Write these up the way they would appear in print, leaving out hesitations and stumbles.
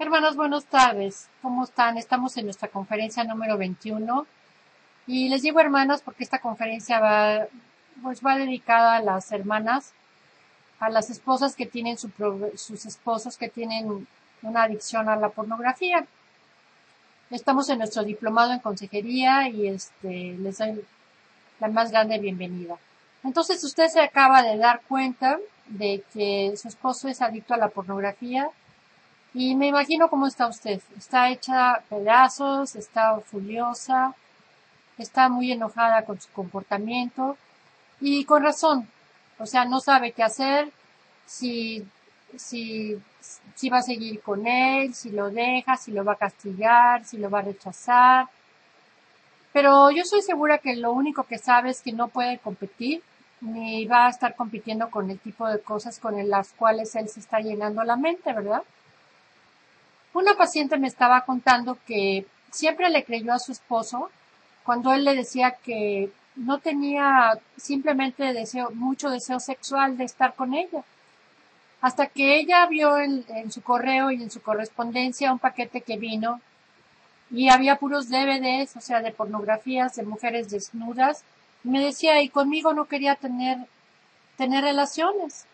Hermanos, buenas tardes. ¿Cómo están? Estamos en nuestra conferencia número 21 y les digo hermanas porque esta conferencia va dedicada a las hermanas, a las esposas que tienen sus esposos que tienen una adicción a la pornografía. Estamos en nuestro diplomado en consejería y les doy la más grande bienvenida. Entonces usted se acaba de dar cuenta de que su esposo es adicto a la pornografía. Y me imagino cómo está usted. Está hecha pedazos, está furiosa, está muy enojada con su comportamiento y con razón. O sea, no sabe qué hacer, si, si, si va a seguir con él, si lo deja, si lo va a castigar, si lo va a rechazar. Pero yo soy segura que lo único que sabe es que no puede competir, ni va a estar compitiendo con el tipo de cosas con las cuales él se está llenando la mente, ¿verdad? Una paciente me estaba contando que siempre le creyó a su esposo cuando él le decía que no tenía simplemente mucho deseo sexual de estar con ella. Hasta que ella vio en su correo y en su correspondencia un paquete que vino y había puros DVDs, o sea, de pornografías de mujeres desnudas. Y me decía, y conmigo no quería tener relaciones.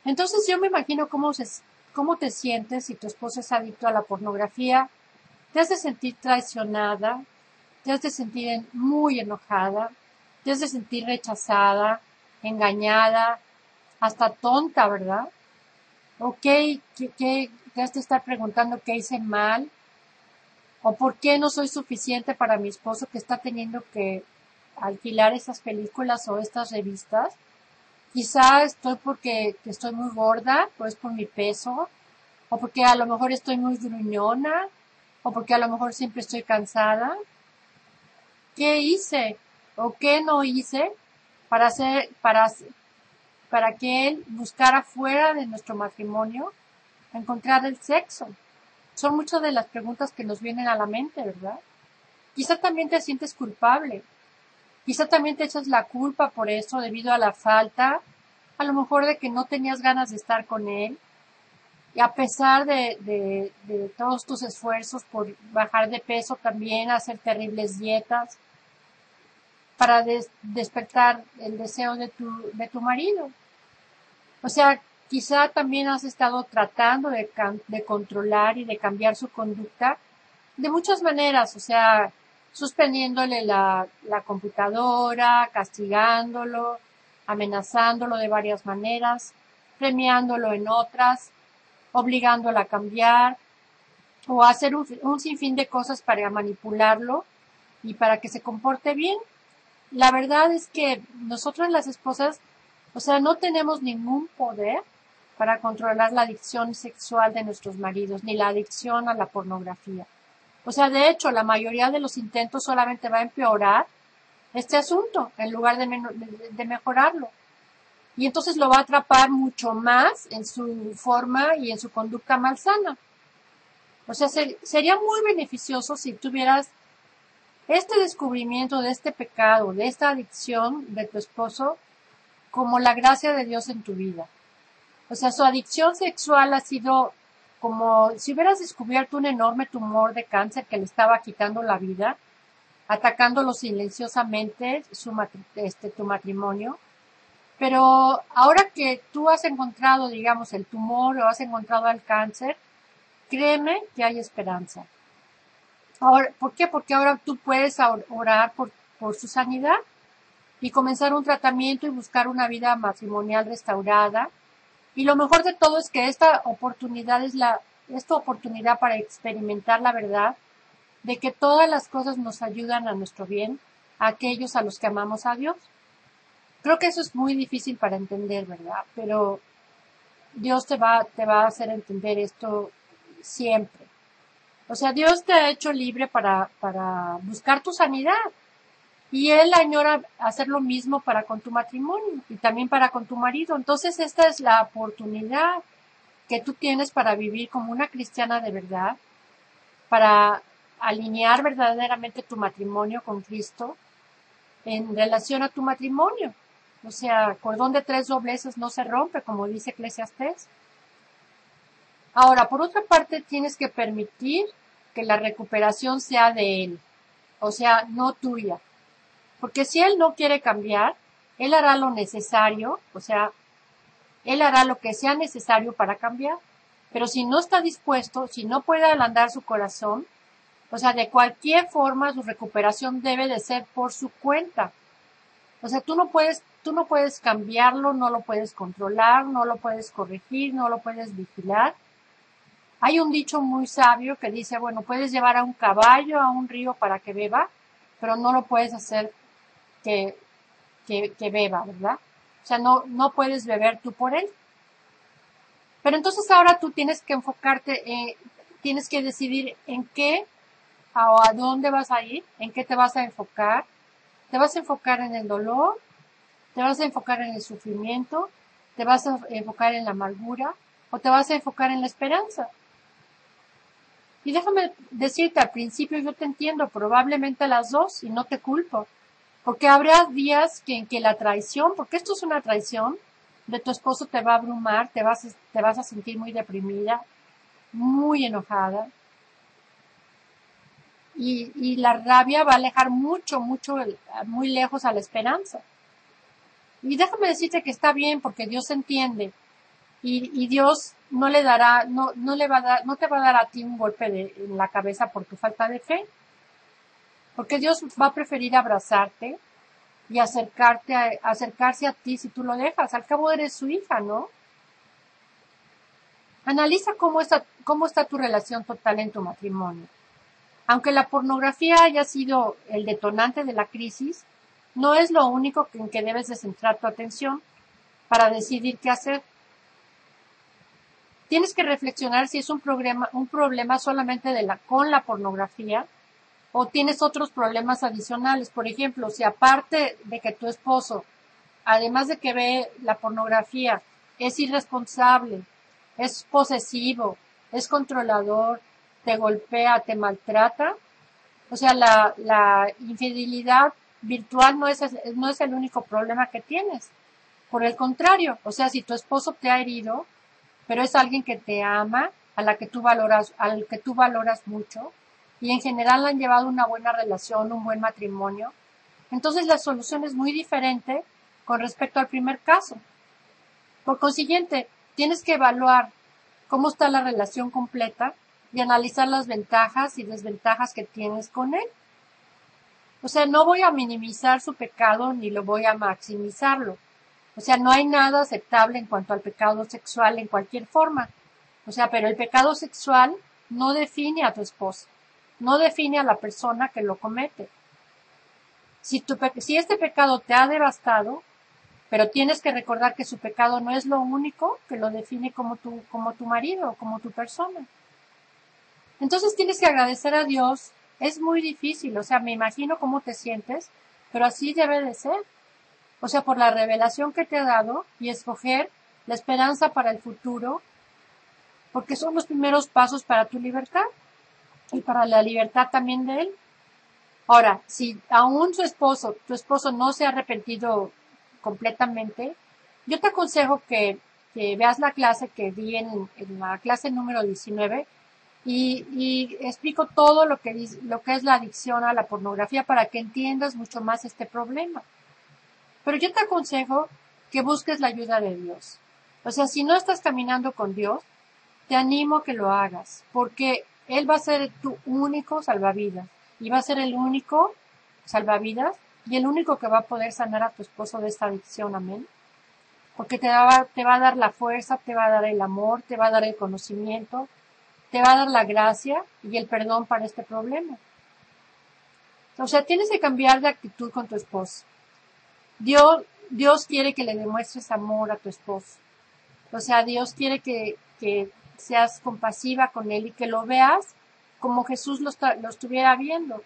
Entonces yo me imagino cómo te sientes si tu esposo es adicto a la pornografía. Te has de sentir traicionada, te has de sentir muy enojada, te has de sentir rechazada, engañada, hasta tonta, ¿verdad? ¿O qué te has de estar preguntando qué hice mal? ¿O por qué no soy suficiente para mi esposo que está teniendo que alquilar esas películas o estas revistas? Quizá estoy porque estoy muy gorda, o es por mi peso, o porque a lo mejor estoy muy gruñona, o porque a lo mejor siempre estoy cansada. ¿Qué hice o qué no hice para para que él buscara fuera de nuestro matrimonio encontrar el sexo? Son muchas de las preguntas que nos vienen a la mente, ¿verdad? Quizá también te sientes culpable. Quizá también te echas la culpa por eso debido a la falta, a lo mejor de que no tenías ganas de estar con él. Y a pesar de todos tus esfuerzos por bajar de peso también, hacer terribles dietas, para despertar el deseo de tu marido. O sea, quizá también has estado tratando de controlar y de cambiar su conducta de muchas maneras, o sea, suspendiéndole la computadora, castigándolo, amenazándolo de varias maneras, premiándolo en otras, obligándolo a cambiar, o a hacer un sinfín de cosas para manipularlo y para que se comporte bien. La verdad es que nosotras las esposas, o sea, no tenemos ningún poder para controlar la adicción sexual de nuestros maridos, ni la adicción a la pornografía. O sea, de hecho, la mayoría de los intentos solamente va a empeorar este asunto en lugar de mejorarlo. Y entonces lo va a atrapar mucho más en su forma y en su conducta malsana. O sea, sería muy beneficioso si tuvieras este descubrimiento de este pecado, de esta adicción de tu esposo, como la gracia de Dios en tu vida. O sea, su adicción sexual ha sido como si hubieras descubierto un enorme tumor de cáncer que le estaba quitando la vida, atacándolo silenciosamente tu matrimonio. Pero ahora que tú has encontrado, digamos, el tumor o has encontrado el cáncer, créeme que hay esperanza. Ahora, ¿por qué? Porque ahora tú puedes orar por su sanidad y comenzar un tratamiento y buscar una vida matrimonial restaurada. Y lo mejor de todo es que esta oportunidad es tu oportunidad para experimentar la verdad de que todas las cosas nos ayudan a nuestro bien, a aquellos a los que amamos a Dios. Creo que eso es muy difícil para entender, ¿verdad? Pero Dios te va a hacer entender esto siempre. O sea, Dios te ha hecho libre para buscar tu sanidad. Y Él añora hacer lo mismo para con tu matrimonio y también para con tu marido. Entonces, esta es la oportunidad que tú tienes para vivir como una cristiana de verdad, para alinear verdaderamente tu matrimonio con Cristo en relación a tu matrimonio. O sea, cordón de tres dobleces no se rompe, como dice Eclesiastés. Ahora, por otra parte, tienes que permitir que la recuperación sea de él, o sea, no tuya. Porque si él no quiere cambiar, él hará lo necesario, o sea, él hará lo que sea necesario para cambiar. Pero si no está dispuesto, si no puede ablandar su corazón, o sea, de cualquier forma su recuperación debe de ser por su cuenta. O sea, tú no puedes cambiarlo, no lo puedes controlar, no lo puedes corregir, no lo puedes vigilar. Hay un dicho muy sabio que dice, bueno, puedes llevar a un caballo a un río para que beba, pero no lo puedes hacer que, que beba, ¿verdad? O sea, no puedes beber tú por él. Pero entonces ahora tú tienes que enfocarte, tienes que decidir en qué o a dónde vas a ir, en qué te vas a enfocar. ¿Te vas a enfocar en el dolor? ¿Te vas a enfocar en el sufrimiento? ¿Te vas a enfocar en la amargura? ¿O te vas a enfocar en la esperanza? Y déjame decirte, al principio yo te entiendo, probablemente las dos, y no te culpo. Porque habrá días en que la traición, porque esto es una traición, de tu esposo te va a abrumar, te vas a sentir muy deprimida, muy enojada. Y la rabia va a alejar mucho, muy lejos a la esperanza. Y déjame decirte que está bien porque Dios entiende. Y Dios no le dará, no le va a dar, no te va a dar a ti un golpe en la cabeza por tu falta de fe. Porque Dios va a preferir abrazarte y acercarse a ti si tú lo dejas. Al cabo eres su hija, ¿no? Analiza cómo está tu relación total en tu matrimonio. Aunque la pornografía haya sido el detonante de la crisis, no es lo único en que debes de centrar tu atención para decidir qué hacer. Tienes que reflexionar si es un problema solamente con la pornografía o tienes otros problemas adicionales. Por ejemplo, si aparte de que tu esposo, además de que ve la pornografía, es irresponsable, es posesivo, es controlador, te golpea, te maltrata, o sea, la infidelidad virtual no es el único problema que tienes. Por el contrario, o sea, si tu esposo te ha herido, pero es alguien que te ama, al que tú valoras mucho, y en general han llevado una buena relación, un buen matrimonio, entonces la solución es muy diferente con respecto al primer caso. Por consiguiente, tienes que evaluar cómo está la relación completa y analizar las ventajas y desventajas que tienes con él. O sea, no voy a minimizar su pecado ni lo voy a maximizarlo. O sea, no hay nada aceptable en cuanto al pecado sexual en cualquier forma. O sea, pero el pecado sexual no define a tu esposo, no define a la persona que lo comete. Si este pecado te ha devastado, pero tienes que recordar que su pecado no es lo único que lo define como tu marido, como tu persona. Entonces tienes que agradecer a Dios. Es muy difícil, o sea, me imagino cómo te sientes, pero así debe de ser. O sea, por la revelación que te ha dado y escoger la esperanza para el futuro, porque son los primeros pasos para tu libertad y para la libertad también de él. Ahora, si aún tu esposo no se ha arrepentido completamente, yo te aconsejo que veas la clase que di en la clase número 19 y explico todo lo que es la adicción a la pornografía para que entiendas mucho más este problema. Pero yo te aconsejo que busques la ayuda de Dios. O sea, si no estás caminando con Dios, te animo a que lo hagas, porque Él va a ser tu único salvavidas y va a ser el único salvavidas y el único que va a poder sanar a tu esposo de esta adicción, amén. Porque te va a dar la fuerza, te va a dar el amor, te va a dar el conocimiento, te va a dar la gracia y el perdón para este problema. O sea, tienes que cambiar de actitud con tu esposo. Dios quiere que le demuestres amor a tu esposo. O sea, Dios quiere que seas compasiva con él y que lo veas como Jesús lo estuviera viendo.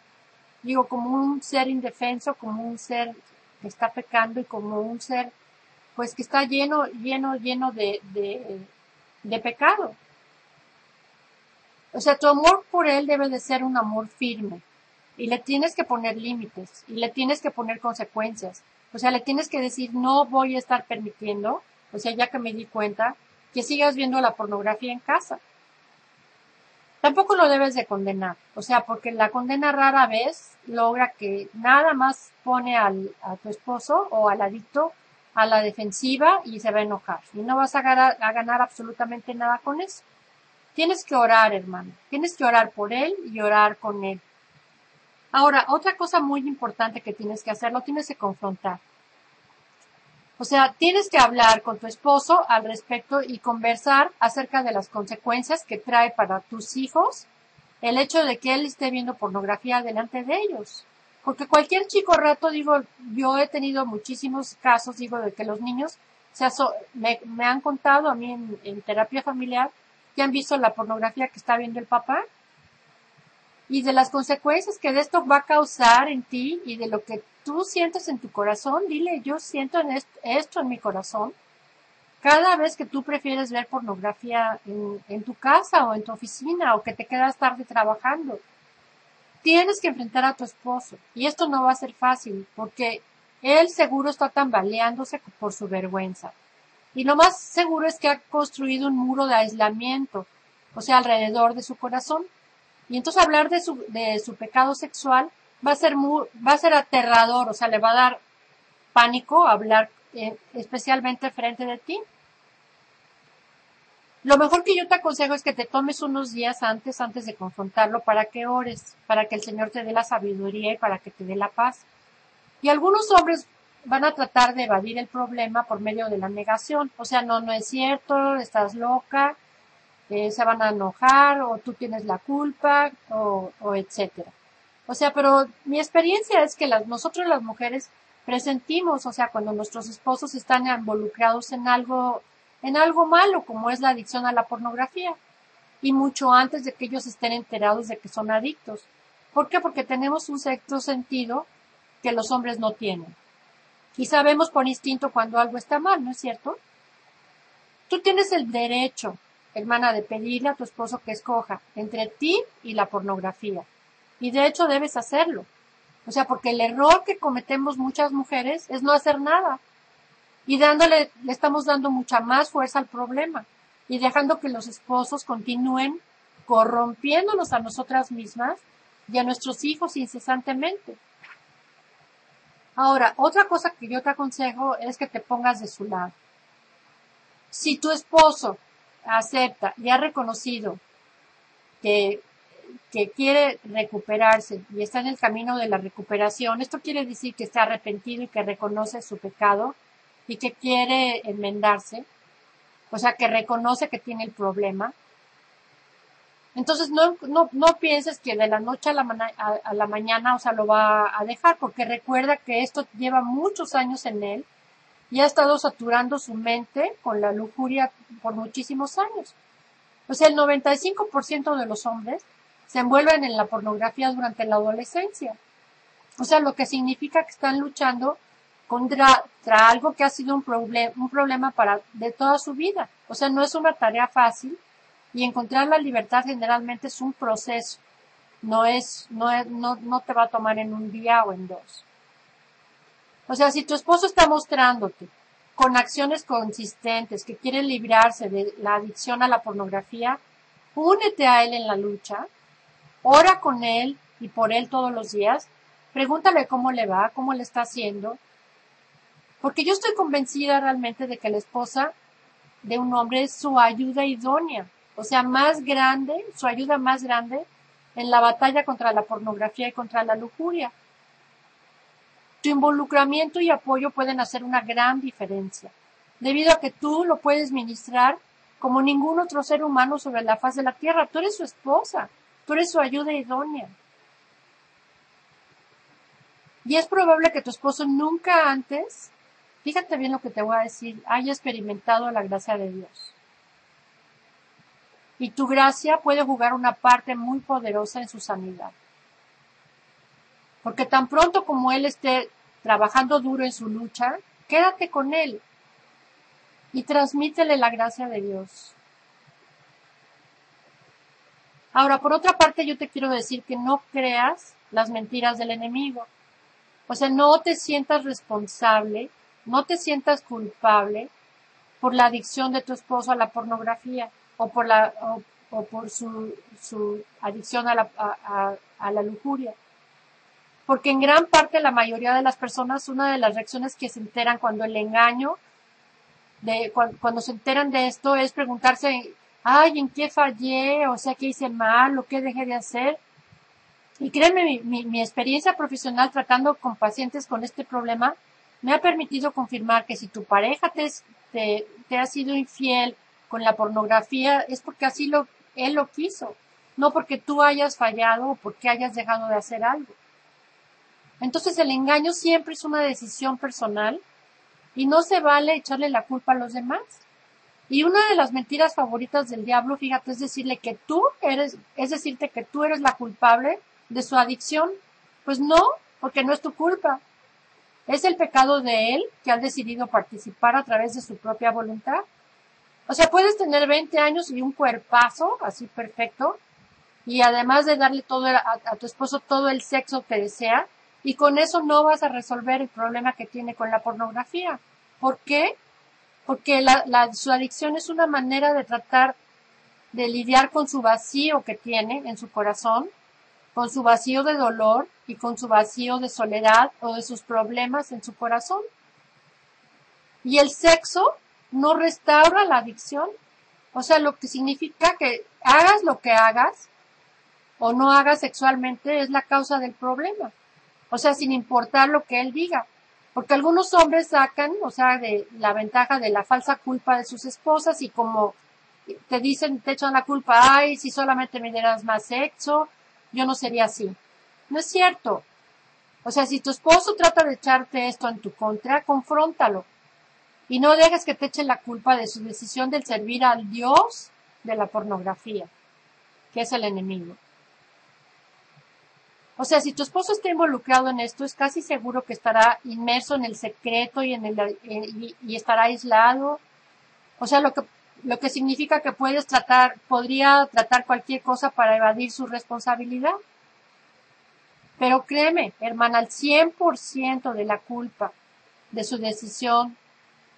Digo, como un ser indefenso, como un ser que está pecando y como un ser, pues, que está lleno de pecado. O sea, tu amor por él debe de ser un amor firme. Y le tienes que poner límites. Y le tienes que poner consecuencias. O sea, le tienes que decir, no voy a estar permitiendo, o sea, ya que me di cuenta, que sigas viendo la pornografía en casa. Tampoco lo debes de condenar, o sea, porque la condena rara vez logra que nada más pone a tu esposo o al adicto a la defensiva y se va a enojar. Y no vas a ganar absolutamente nada con eso. Tienes que orar, hermano. Tienes que orar por él y orar con él. Ahora, otra cosa muy importante que tienes que hacer, lo tienes que confrontar. O sea, tienes que hablar con tu esposo al respecto y conversar acerca de las consecuencias que trae para tus hijos el hecho de que él esté viendo pornografía delante de ellos. Porque cualquier chico rato, digo, yo he tenido muchísimos casos, digo, de que los niños me han contado a mí en terapia familiar que han visto la pornografía que está viendo el papá y de las consecuencias que de esto va a causar en ti y de lo que tú sientes en tu corazón. Dile, yo siento esto en mi corazón. Cada vez que tú prefieres ver pornografía en tu casa o en tu oficina o que te quedas tarde trabajando, tienes que enfrentar a tu esposo. Y esto no va a ser fácil porque él seguro está tambaleándose por su vergüenza. Y lo más seguro es que ha construido un muro de aislamiento, o sea, alrededor de su corazón. Y entonces hablar de su pecado sexual va a ser aterrador, o sea, le va a dar pánico hablar especialmente frente de ti. Lo mejor que yo te aconsejo es que te tomes unos días antes de confrontarlo para que ores, para que el Señor te dé la sabiduría y para que te dé la paz. Y algunos hombres van a tratar de evadir el problema por medio de la negación. O sea, no es cierto, estás loca, se van a enojar o tú tienes la culpa o etcétera. O sea, pero mi experiencia es que nosotros las mujeres presentimos, o sea, cuando nuestros esposos están involucrados en algo malo, como es la adicción a la pornografía, y mucho antes de que ellos estén enterados de que son adictos. ¿Por qué? Porque tenemos un sexto sentido que los hombres no tienen. Y sabemos por instinto cuando algo está mal, ¿no es cierto? Tú tienes el derecho, hermana, de pedirle a tu esposo que escoja entre ti y la pornografía. Y de hecho debes hacerlo. O sea, porque el error que cometemos muchas mujeres es no hacer nada. Y le estamos dando mucha más fuerza al problema. Y dejando que los esposos continúen corrompiéndonos a nosotras mismas y a nuestros hijos incesantemente. Ahora, otra cosa que yo te aconsejo es que te pongas de su lado. Si tu esposo acepta y ha reconocido que quiere recuperarse y está en el camino de la recuperación, esto quiere decir que está arrepentido y que reconoce su pecado y que quiere enmendarse, o sea, que reconoce que tiene el problema. Entonces no pienses que de la noche a la mañana, o sea, lo va a dejar, porque recuerda que esto lleva muchos años en él y ha estado saturando su mente con la lujuria por muchísimos años. O sea, el 95% de los hombres se envuelven en la pornografía durante la adolescencia. O sea, lo que significa que están luchando contra algo que ha sido un problema de toda su vida. O sea, no es una tarea fácil y encontrar la libertad generalmente es un proceso. No te va a tomar en un día o en dos. O sea, si tu esposo está mostrándote con acciones consistentes que quiere librarse de la adicción a la pornografía, únete a él en la lucha, ora con él y por él todos los días, pregúntale cómo le va, cómo le está haciendo, porque yo estoy convencida realmente de que la esposa de un hombre es su ayuda idónea, o sea, su ayuda más grande en la batalla contra la pornografía y contra la lujuria. Tu involucramiento y apoyo pueden hacer una gran diferencia, debido a que tú lo puedes ministrar como ningún otro ser humano sobre la faz de la tierra. Tú eres su esposa, tú eres su ayuda idónea. Y es probable que tu esposo nunca antes, fíjate bien lo que te voy a decir, haya experimentado la gracia de Dios. Y tu gracia puede jugar una parte muy poderosa en su sanidad. Porque tan pronto como él esté trabajando duro en su lucha, quédate con él y transmítele la gracia de Dios. Ahora, por otra parte, yo te quiero decir que no creas las mentiras del enemigo. O sea, no te sientas responsable, no te sientas culpable por la adicción de tu esposo a la pornografía o o por su adicción a la lujuria. Porque en gran parte, la mayoría de las personas, una de las reacciones que se enteran cuando el engaño, cuando se enteran de esto, es preguntarse, ay, ¿en qué fallé? O sea, ¿qué hice mal? ¿O qué dejé de hacer? Y créeme, mi experiencia profesional tratando con pacientes con este problema me ha permitido confirmar que si tu pareja te ha sido infiel con la pornografía, es porque él lo quiso, no porque tú hayas fallado o porque hayas dejado de hacer algo. Entonces el engaño siempre es una decisión personal y no se vale echarle la culpa a los demás. Y una de las mentiras favoritas del diablo, fíjate, es decirte que tú eres la culpable de su adicción. Pues no, porque no es tu culpa. Es el pecado de él que ha decidido participar a través de su propia voluntad. O sea, puedes tener 20 años y un cuerpazo así perfecto, y además de darle a tu esposo todo el sexo que desea, y con eso no vas a resolver el problema que tiene con la pornografía. ¿Por qué? Porque su adicción es una manera de tratar de lidiar con su vacío que tiene en su corazón, con su vacío de dolor y con su vacío de soledad o de sus problemas en su corazón. Y el sexo no restaura la adicción. O sea, lo que significa que hagas lo que hagas o no hagas sexualmente es la causa del problema. O sea, sin importar lo que él diga. Porque algunos hombres sacan, o sea, de la ventaja de la falsa culpa de sus esposas, y como te echan la culpa, ay, si solamente me dieras más sexo, yo no sería así. No es cierto. O sea, si tu esposo trata de echarte esto en tu contra, confróntalo. Y no dejes que te echen la culpa de su decisión de servir al Dios de la pornografía, que es el enemigo. O sea, si tu esposo está involucrado en esto, es casi seguro que estará inmerso en el secreto y y estará aislado. O sea, lo que significa que podría tratar cualquier cosa para evadir su responsabilidad. Pero créeme, hermana, el 100% de la culpa de su decisión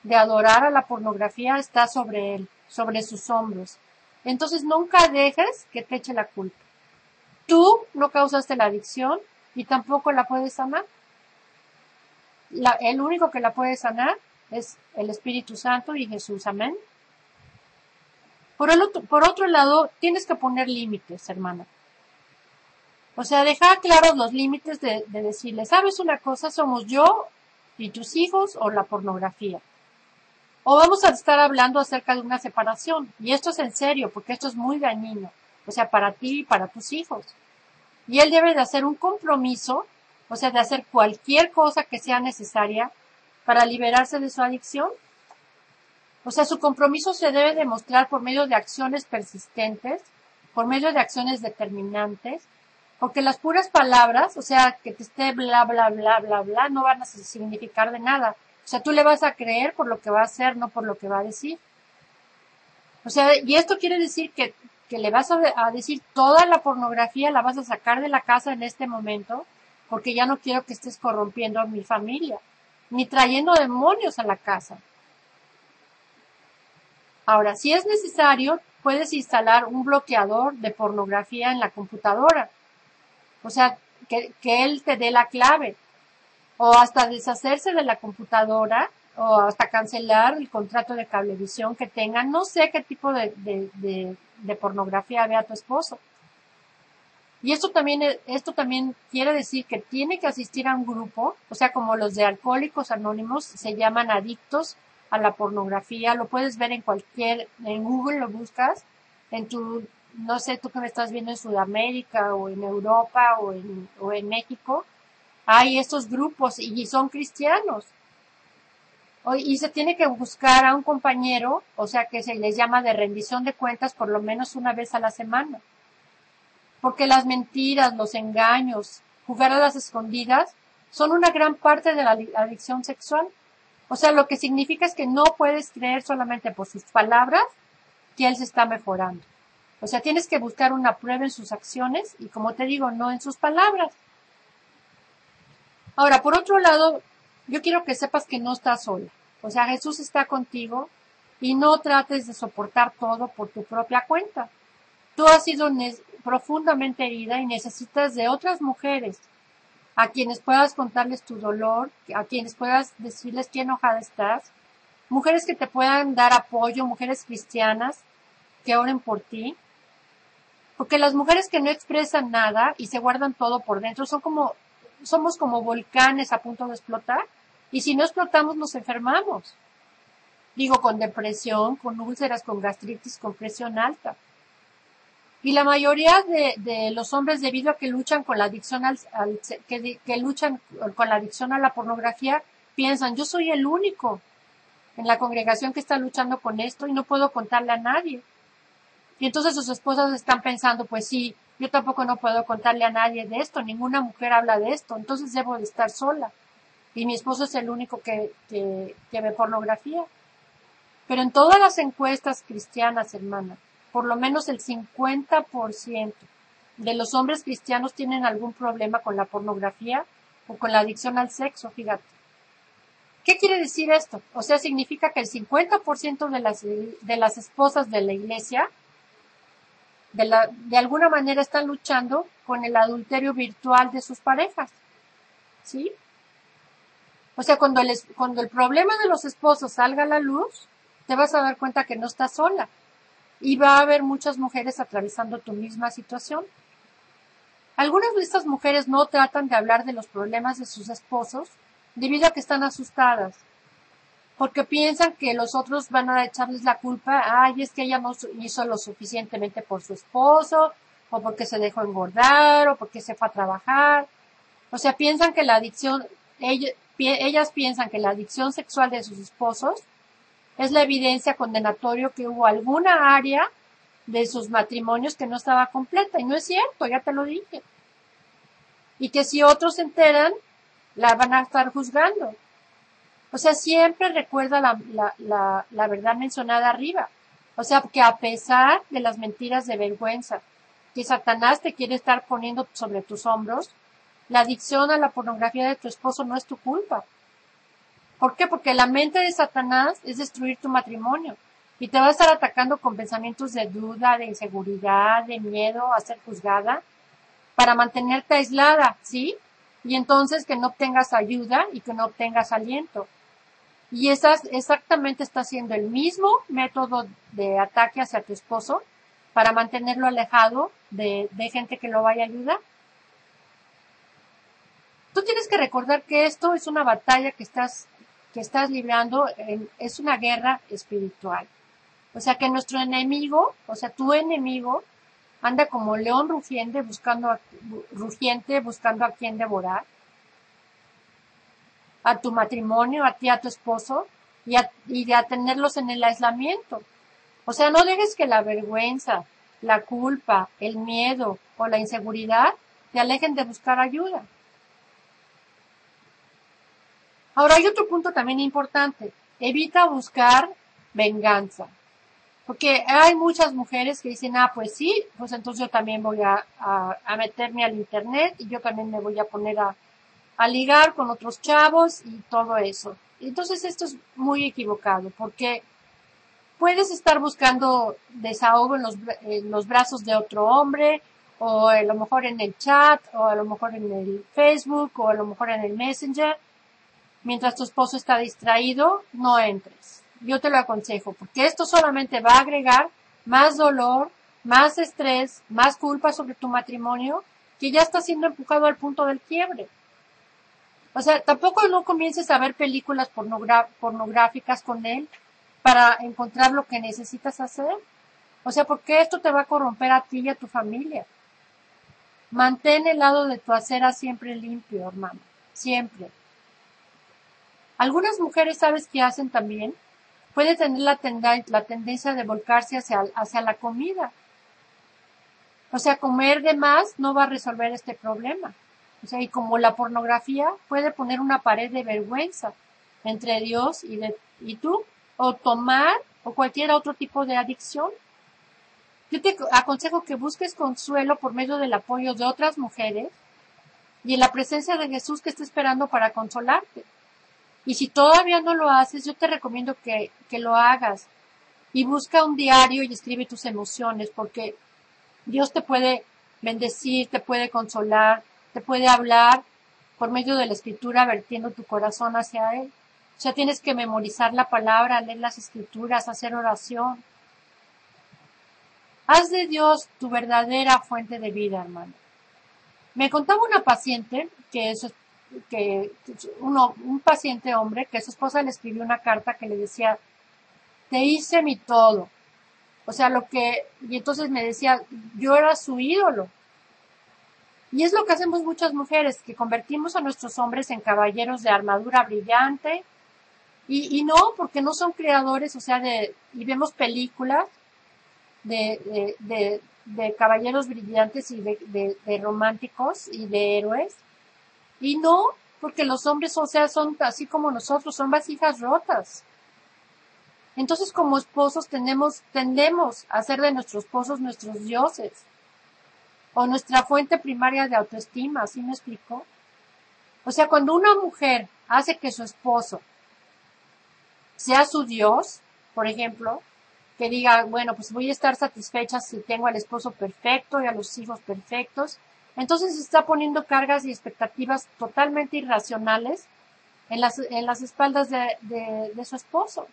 de adorar a la pornografía está sobre él, sobre sus hombros. Entonces nunca dejes que te eche la culpa. Tú no causaste la adicción y tampoco la puedes sanar. El único que la puede sanar es el Espíritu Santo y Jesús. Amén. Por otro lado, tienes que poner límites, hermana. O sea, dejar claros los límites de decirle, ¿sabes una cosa? Somos yo y tus hijos o la pornografía. O vamos a estar hablando acerca de una separación. Y esto es en serio, porque esto es muy dañino. O sea, para ti y para tus hijos. Y él debe de hacer un compromiso, o sea, de hacer cualquier cosa que sea necesaria para liberarse de su adicción. O sea, su compromiso se debe demostrar por medio de acciones persistentes, por medio de acciones determinantes, porque las puras palabras, o sea, que te esté bla, bla, bla, bla, bla, no van a significar de nada. O sea, tú le vas a creer por lo que va a hacer, no por lo que va a decir. O sea, y esto quiere decir que le vas a decir toda la pornografía la vas a sacar de la casa en este momento, porque ya no quiero que estés corrompiendo a mi familia, ni trayendo demonios a la casa. Ahora, si es necesario, puedes instalar un bloqueador de pornografía en la computadora. O sea, que él te dé la clave. O hasta deshacerse de la computadora, o hasta cancelar el contrato de cablevisión que tengan. No sé qué tipo de pornografía vea tu esposo. Y esto también quiere decir que tiene que asistir a un grupo, o sea, como los de Alcohólicos Anónimos, se llaman adictos a la pornografía. Lo puedes ver en Google lo buscas, no sé, tú que me estás viendo en Sudamérica, o en Europa, o en México, hay estos grupos y son cristianos. Y se tiene que buscar a un compañero, o sea, que se les llama de rendición de cuentas por lo menos una vez a la semana. Porque las mentiras, los engaños, jugar a las escondidas, son una gran parte de la adicción sexual. O sea, lo que significa es que no puedes creer solamente por sus palabras que él se está mejorando. O sea, tienes que buscar una prueba en sus acciones y, como te digo, no en sus palabras. Ahora, por otro lado, yo quiero que sepas que no estás sola. O sea, Jesús está contigo y no trates de soportar todo por tu propia cuenta. Tú has sido profundamente herida y necesitas de otras mujeres a quienes puedas contarles tu dolor, a quienes puedas decirles qué enojada estás, mujeres que te puedan dar apoyo, mujeres cristianas que oren por ti, porque las mujeres que no expresan nada y se guardan todo por dentro somos como volcanes a punto de explotar, y si no explotamos nos enfermamos. Digo, con depresión, con úlceras, con gastritis, con presión alta. Y la mayoría de los hombres, debido a que luchan con la adicción que luchan con la adicción a la pornografía, piensan, yo soy el único en la congregación que está luchando con esto y no puedo contarle a nadie. Y entonces sus esposas están pensando, pues sí, yo tampoco no puedo contarle a nadie de esto, ninguna mujer habla de esto, entonces debo de estar sola. Y mi esposo es el único que ve pornografía. Pero en todas las encuestas cristianas, hermana, por lo menos el 50% de los hombres cristianos tienen algún problema con la pornografía o con la adicción al sexo, fíjate. ¿Qué quiere decir esto? O sea, significa que el 50% de las esposas de la iglesia de alguna manera están luchando con el adulterio virtual de sus parejas, ¿sí? O sea, cuando el problema de los esposos salga a la luz, te vas a dar cuenta que no estás sola. Y va a haber muchas mujeres atravesando tu misma situación. Algunas de estas mujeres no tratan de hablar de los problemas de sus esposos debido a que están asustadas, porque piensan que los otros van a echarles la culpa. Ay, es que ella no hizo lo suficientemente por su esposo, o porque se dejó engordar, o porque se fue a trabajar. O sea, piensan que la adicción, ellas piensan que la adicción sexual de sus esposos es la evidencia condenatoria que hubo alguna área de sus matrimonios que no estaba completa. Y no es cierto, ya te lo dije. Y que si otros se enteran, la van a estar juzgando. O sea, siempre recuerda la verdad mencionada arriba. O sea, que a pesar de las mentiras de vergüenza que Satanás te quiere estar poniendo sobre tus hombros, la adicción a la pornografía de tu esposo no es tu culpa. ¿Por qué? Porque la mente de Satanás es destruir tu matrimonio y te va a estar atacando con pensamientos de duda, de inseguridad, de miedo a ser juzgada para mantenerte aislada, ¿sí? Y entonces que no obtengas ayuda y que no obtengas aliento. Y exactamente está siendo el mismo método de ataque hacia tu esposo para mantenerlo alejado de gente que lo vaya a ayudar. Tú tienes que recordar que esto es una batalla que estás librando, es una guerra espiritual. O sea que nuestro enemigo, o sea, tu enemigo, anda como león rugiente buscando a quien devorar, a tu matrimonio, a ti, a tu esposo, y de tenerlos en el aislamiento. O sea, no dejes que la vergüenza, la culpa, el miedo o la inseguridad te alejen de buscar ayuda. Ahora hay otro punto también importante. Evita buscar venganza. Porque hay muchas mujeres que dicen, pues sí, pues entonces yo también voy a meterme al internet y yo también me voy a poner a ligar con otros chavos y todo eso. Entonces esto es muy equivocado porque puedes estar buscando desahogo en los brazos de otro hombre, o a lo mejor en el chat, o a lo mejor en el Facebook, o a lo mejor en el Messenger. Mientras tu esposo está distraído, no entres. Yo te lo aconsejo, porque esto solamente va a agregar más dolor, más estrés, más culpa sobre tu matrimonio, que ya está siendo empujado al punto del quiebre. O sea, tampoco no comiences a ver películas pornográficas con él para encontrar lo que necesitas hacer. O sea, porque esto te va a corromper a ti y a tu familia. Mantén el lado de tu acera siempre limpio, hermano. Siempre. Algunas mujeres, ¿sabes qué hacen también? Puede tener la tendencia de volcarse hacia la comida. O sea, comer de más no va a resolver este problema. O sea, y como la pornografía puede poner una pared de vergüenza entre Dios y tú, o tomar, o cualquier otro tipo de adicción. Yo te aconsejo que busques consuelo por medio del apoyo de otras mujeres y en la presencia de Jesús que está esperando para consolarte. Y si todavía no lo haces, yo te recomiendo que lo hagas y busca un diario y escribe tus emociones, porque Dios te puede bendecir, te puede consolar, te puede hablar por medio de la escritura, vertiendo tu corazón hacia Él. O sea, tienes que memorizar la palabra, leer las escrituras, hacer oración. Haz de Dios tu verdadera fuente de vida, hermano. Me contaba una paciente un paciente hombre que su esposa le escribió una carta que le decía, te hice mi todo. O sea, y entonces me decía, yo era su ídolo. Y es lo que hacemos muchas mujeres, que convertimos a nuestros hombres en caballeros de armadura brillante, y no, porque no son creadores, o sea, y vemos películas de caballeros brillantes y de románticos y de héroes, y no, porque los hombres, o sea, son así como nosotros, son vasijas rotas. Entonces, como esposos tendemos a hacer de nuestros esposos nuestros dioses, o nuestra fuente primaria de autoestima, ¿sí me explico? O sea, cuando una mujer hace que su esposo sea su Dios, por ejemplo, que diga, bueno, pues voy a estar satisfecha si tengo al esposo perfecto y a los hijos perfectos, entonces está poniendo cargas y expectativas totalmente irracionales en las espaldas de su esposo.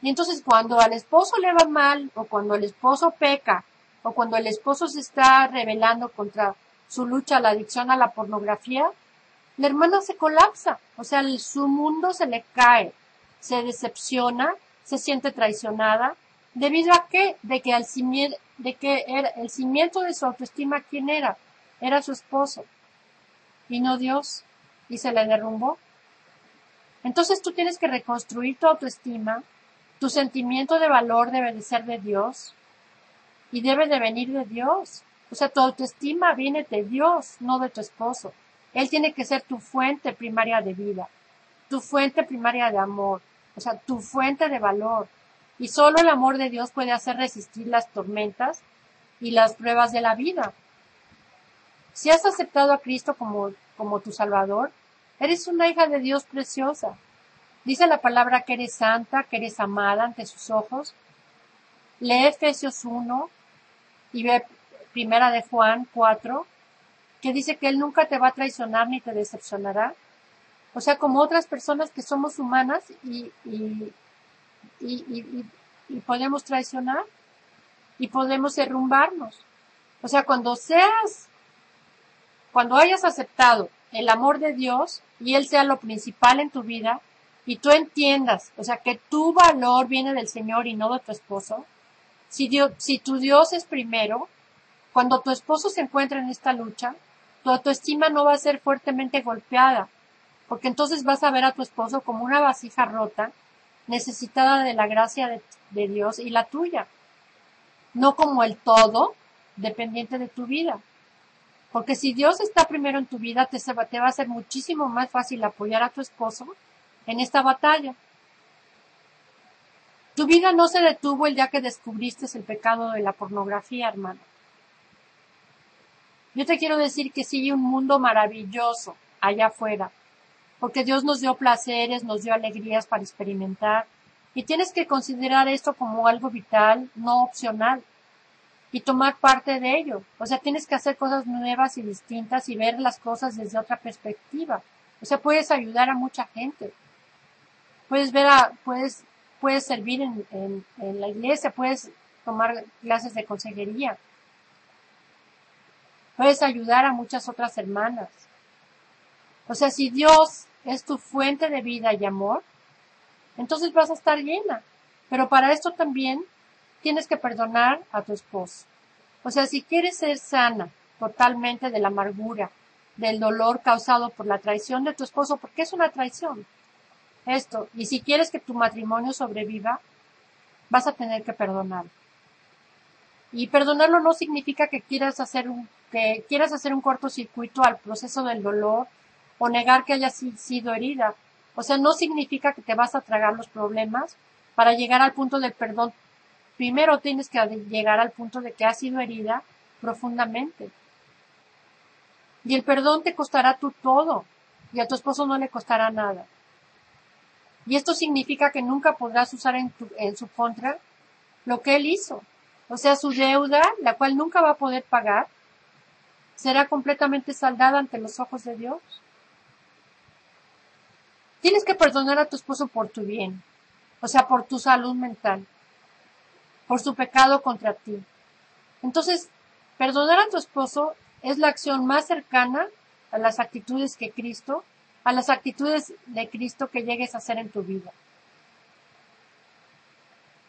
Y entonces cuando al esposo le va mal, o cuando el esposo peca, o cuando el esposo se está rebelando contra su lucha a la adicción a la pornografía, la hermana se colapsa, o sea, su mundo se le cae, se decepciona, se siente traicionada, ¿debido a qué? De que el cimiento de su autoestima, ¿quién era? Era su esposo, y no Dios, y se le derrumbó. Entonces tú tienes que reconstruir tu autoestima, tu sentimiento de valor debe de ser de Dios, y debe de venir de Dios. O sea, tu autoestima viene de Dios, no de tu esposo. Él tiene que ser tu fuente primaria de vida, tu fuente primaria de amor, o sea, tu fuente de valor. Y solo el amor de Dios puede hacer resistir las tormentas y las pruebas de la vida. Si has aceptado a Cristo como tu Salvador, eres una hija de Dios preciosa. Dice la palabra que eres santa, que eres amada ante sus ojos. Lee Efesios 1 y ve Primera de Juan 4, que dice que Él nunca te va a traicionar ni te decepcionará. O sea, como otras personas que somos humanas y podemos traicionar y podemos derrumbarnos. O sea, cuando hayas aceptado el amor de Dios y Él sea lo principal en tu vida y tú entiendas, o sea, que tu valor viene del Señor y no de tu esposo, si tu Dios es primero, cuando tu esposo se encuentra en esta lucha, tu autoestima no va a ser fuertemente golpeada, porque entonces vas a ver a tu esposo como una vasija rota, necesitada de la gracia de Dios y la tuya, no como el todo dependiente de tu vida. Porque si Dios está primero en tu vida, te va a ser muchísimo más fácil apoyar a tu esposo en esta batalla. Tu vida no se detuvo el día que descubriste el pecado de la pornografía, hermano. Yo te quiero decir que sigue un mundo maravilloso allá afuera, porque Dios nos dio placeres, nos dio alegrías para experimentar, y tienes que considerar esto como algo vital, no opcional, y tomar parte de ello. O sea, tienes que hacer cosas nuevas y distintas y ver las cosas desde otra perspectiva. O sea, puedes ayudar a mucha gente. Puedes servir en la iglesia, puedes tomar clases de consejería. Puedes ayudar a muchas otras hermanas. O sea, si Dios es tu fuente de vida y amor, entonces vas a estar llena. Pero para esto también tienes que perdonar a tu esposo. O sea, si quieres ser sana totalmente de la amargura, del dolor causado por la traición de tu esposo, porque es una traición esto, y si quieres que tu matrimonio sobreviva, vas a tener que perdonar. Y perdonarlo no significa que quieras hacer un cortocircuito al proceso del dolor o negar que hayas sido herida. O sea, no significa que te vas a tragar los problemas para llegar al punto del perdón. Primero tienes que llegar al punto de que has sido herida profundamente. Y el perdón te costará tú todo, y a tu esposo no le costará nada. Y esto significa que nunca podrás usar en su contra lo que él hizo. O sea, su deuda, la cual nunca va a poder pagar, será completamente saldada ante los ojos de Dios. Tienes que perdonar a tu esposo por tu bien, o sea, por tu salud mental, por su pecado contra ti. Entonces, perdonar a tu esposo es la acción más cercana a las actitudes de Cristo que llegues a hacer en tu vida.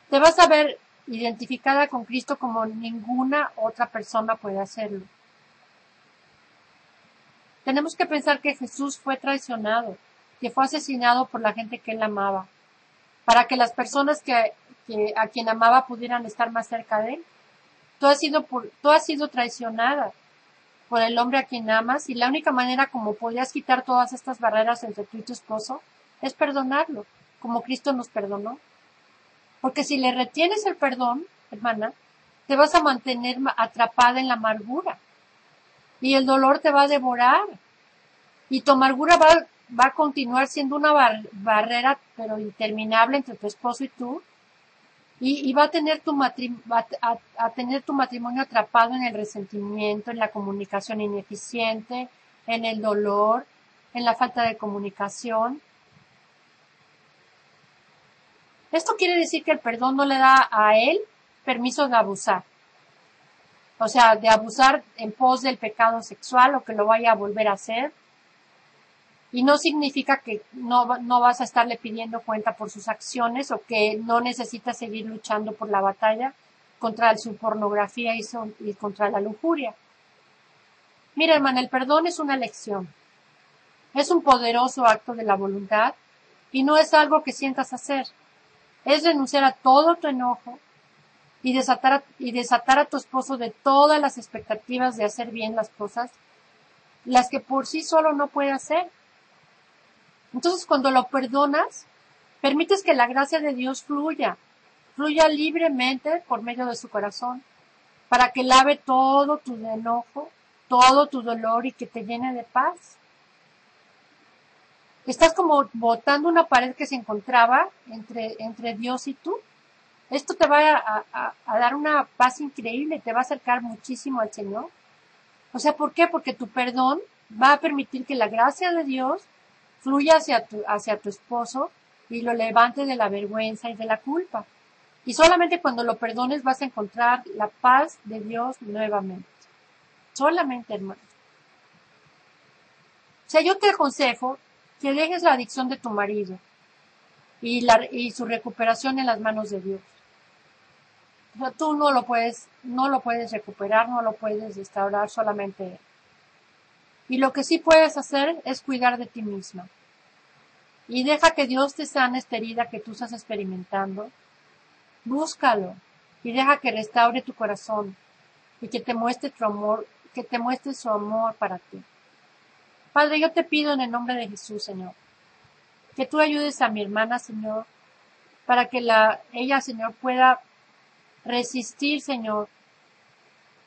Te vas a ver identificada con Cristo como ninguna otra persona puede hacerlo. Tenemos que pensar que Jesús fue traicionado, que fue asesinado por la gente que él amaba, para que las personas a quien amaba pudieran estar más cerca de él. Tú has sido traicionada por el hombre a quien amas, y la única manera como podrías quitar todas estas barreras entre tú y tu esposo es perdonarlo, como Cristo nos perdonó. Porque si le retienes el perdón, hermana, te vas a mantener atrapada en la amargura, y el dolor te va a devorar, y tu amargura va a continuar siendo una barrera pero interminable entre tu esposo y tú, y va a tener a tener tu matrimonio atrapado en el resentimiento, en la comunicación ineficiente, en el dolor, en la falta de comunicación. Esto quiere decir que el perdón no le da a él permiso de abusar. O sea, de abusar en pos del pecado sexual o que lo vaya a volver a hacer. Y no significa que no vas a estarle pidiendo cuenta por sus acciones, o que no necesitas seguir luchando por la batalla contra su pornografía y contra la lujuria. Mira, hermana, el perdón es una elección. Es un poderoso acto de la voluntad y no es algo que sientas hacer. Es renunciar a todo tu enojo y desatar a tu esposo de todas las expectativas de hacer bien las cosas, las que por sí solo no puede hacer. Entonces, cuando lo perdonas, permites que la gracia de Dios fluya libremente por medio de su corazón, para que lave todo tu enojo, todo tu dolor, y que te llene de paz. Estás como botando una pared que se encontraba entre Dios y tú. Esto te va a dar una paz increíble, te va a acercar muchísimo al Señor. O sea, ¿por qué? Porque tu perdón va a permitir que la gracia de Dios fluya hacia tu esposo y lo levante de la vergüenza y de la culpa. Y solamente cuando lo perdones vas a encontrar la paz de Dios nuevamente. Solamente, hermano. O sea, yo te aconsejo que dejes la adicción de tu marido y su recuperación en las manos de Dios. O sea, tú no lo puedes recuperar, no lo puedes restaurar, solamente él. Y lo que sí puedes hacer es cuidar de ti misma. Y deja que Dios te sane esta herida que tú estás experimentando. Búscalo y deja que restaure tu corazón y que te muestre su amor para ti. Padre, yo te pido en el nombre de Jesús, Señor, que tú ayudes a mi hermana, Señor, para que ella, Señor, pueda resistir, Señor,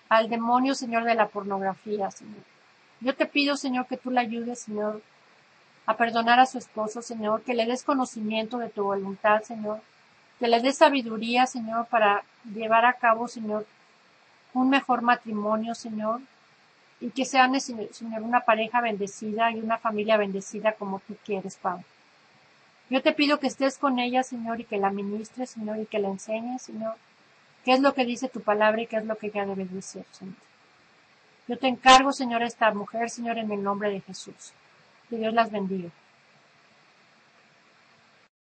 al demonio, Señor, de la pornografía, Señor. Yo te pido, Señor, que tú la ayudes, Señor, a perdonar a su esposo, Señor, que le des conocimiento de tu voluntad, Señor, que le des sabiduría, Señor, para llevar a cabo, Señor, un mejor matrimonio, Señor, y que sean, Señor, una pareja bendecida y una familia bendecida como tú quieres, Padre. Yo te pido que estés con ella, Señor, y que la ministres, Señor, y que la enseñes, Señor, qué es lo que dice tu palabra y qué es lo que ella debe decir, Señor. Yo te encargo, Señor, a esta mujer, Señor, en el nombre de Jesús. Que Dios las bendiga.